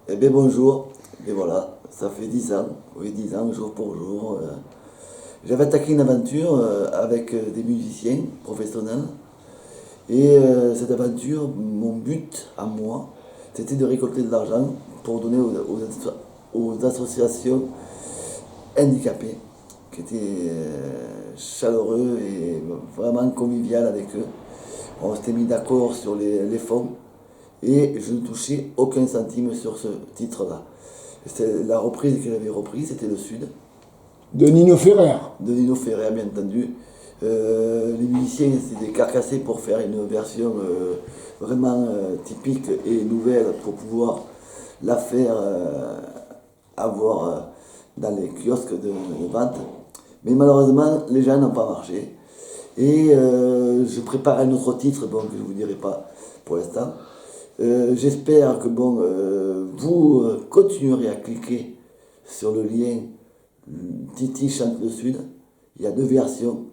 Eh bien bonjour, et voilà, ça fait 10 ans, oui 10 ans, jour pour jour. J'avais attaqué une aventure avec des musiciens professionnels. Et cette aventure, mon but à moi, c'était de récolter de l'argent pour donner aux associations handicapées, qui étaient chaleureux et vraiment convivial avec eux. On s'était mis d'accord sur les fonds et je ne touchais aucun centime sur ce titre-là. C'était la reprise que j'avais reprise, c'était le Sud, De Nino Ferrer. de Nino Ferrer, bien entendu. Les musiciens s'étaient carcassés pour faire une version vraiment typique et nouvelle pour pouvoir la faire avoir dans les kiosques de vente. Mais malheureusement, les gens n'ont pas marché. Et je prépare un autre titre, bon, que je ne vous dirai pas pour l'instant. J'espère que bon, vous continuerez à cliquer sur le lien Titi chante le Sud. Il y a deux versions,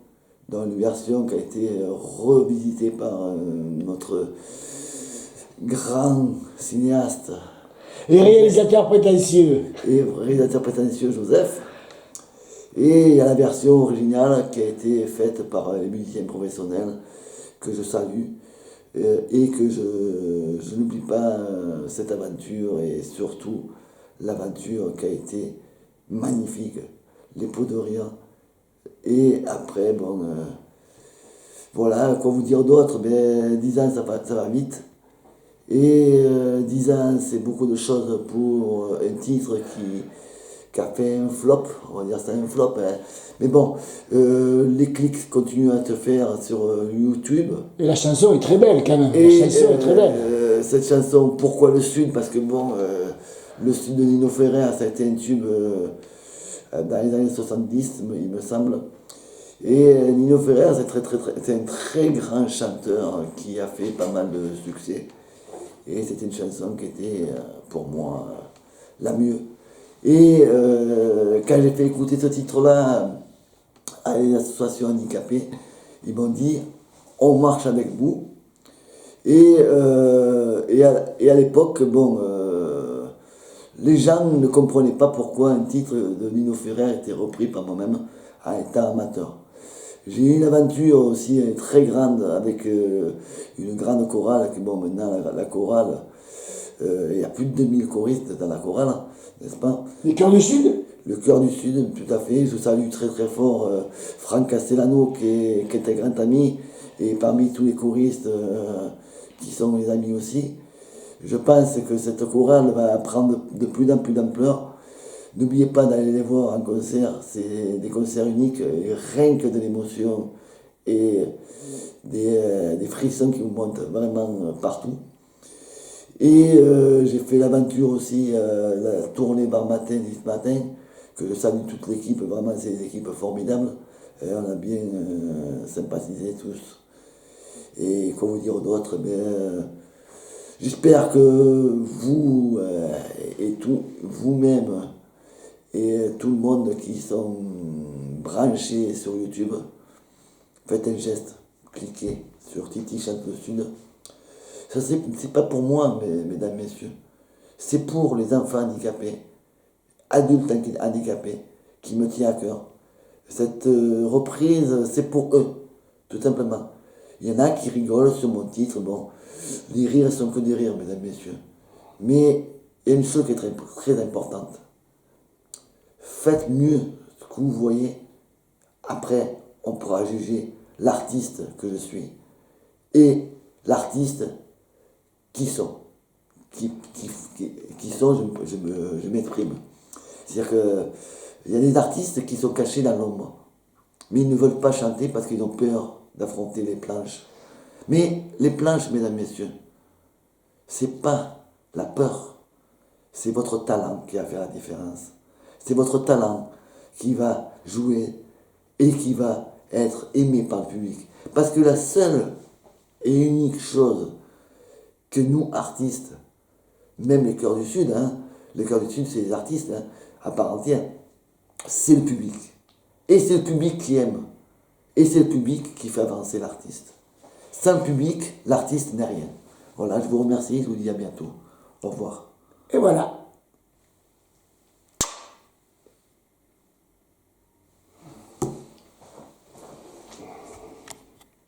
dont une version qui a été revisitée par notre grand cinéaste Et réalisateur prétentieux. et réalisateur prétentieux Joseph. Et il y a la version originale qui a été faite par les musiciens professionnels que je salue et que je n'oublie pas cette aventure et surtout l'aventure qui a été magnifique, les pots de rire. Et après, bon, voilà, quoi vous dire d'autre, ben, 10 ans ça va vite. Et 10 ans, c'est beaucoup de choses pour un titre qui a fait un flop, on va dire ça un flop. Hein. Mais bon, les clics continuent à se faire sur YouTube. Et la chanson est très belle quand même. Et La chanson est très belle. cette chanson, pourquoi le Sud? Parce que bon, le Sud de Nino Ferrer, ça a été un tube dans les années 70, il me semble. Et Nino Ferrer, c'est un très grand chanteur qui a fait pas mal de succès. Et c'était une chanson qui était pour moi la mieux. Et quand j'ai fait écouter ce titre-là à les associations handicapées, ils m'ont dit on marche avec vous. Et à l'époque, bon, les gens ne comprenaient pas pourquoi un titre de Nino Ferrer était repris par moi-même en étant amateur. J'ai eu une aventure aussi très grande avec une grande chorale, qui bon maintenant la chorale, il y a plus de 2000 choristes dans la chorale, n'est-ce pas? Les Cœurs du Sud. Le cœur du Sud, tout à fait. Je salue très très fort Franck Castellano qui est un grand ami et parmi tous les choristes qui sont mes amis aussi. Je pense que cette chorale va prendre de plus en plus d'ampleur. N'oubliez pas d'aller les voir en concert, c'est des concerts uniques, et rien que de l'émotion et des frissons qui vous montent vraiment partout. Et j'ai fait l'aventure aussi, la tournée Bar Matin, 10 matin, que je salue toute l'équipe, vraiment c'est une équipe formidable. Et on a bien sympathisé tous. Et quoi vous dire d'autre, j'espère que vous et tout, vous-même et tout le monde qui sont branchés sur YouTube, faites un geste, cliquez sur Titi Chante le Sud. Ça, c'est pas pour moi, mesdames, messieurs. C'est pour les enfants handicapés, adultes handicapés, qui me tient à cœur. Cette reprise, c'est pour eux, tout simplement. Il y en a qui rigolent sur mon titre. Bon, les rires sont que des rires, mesdames, messieurs. Mais il y a une chose qui est très, très importante. Faites mieux ce que vous voyez. Après, on pourra juger l'artiste que je suis. Et l'artiste qui sont. Qui sont, je m'exprime. C'est-à-dire qu'il y a des artistes qui sont cachés dans l'ombre. Mais ils ne veulent pas chanter parce qu'ils ont peur d'affronter les planches. Mais les planches, mesdames, messieurs, c'est pas la peur. C'est votre talent qui va faire la différence. C'est votre talent qui va jouer et qui va être aimé par le public. Parce que la seule et unique chose que nous, artistes, même les Chœurs du Sud, hein, les Chœurs du Sud, c'est les artistes hein, à part entière, c'est le public. Et c'est le public qui aime. Et c'est le public qui fait avancer l'artiste. Sans le public, l'artiste n'est rien. Voilà, je vous remercie, je vous dis à bientôt. Au revoir. Et voilà.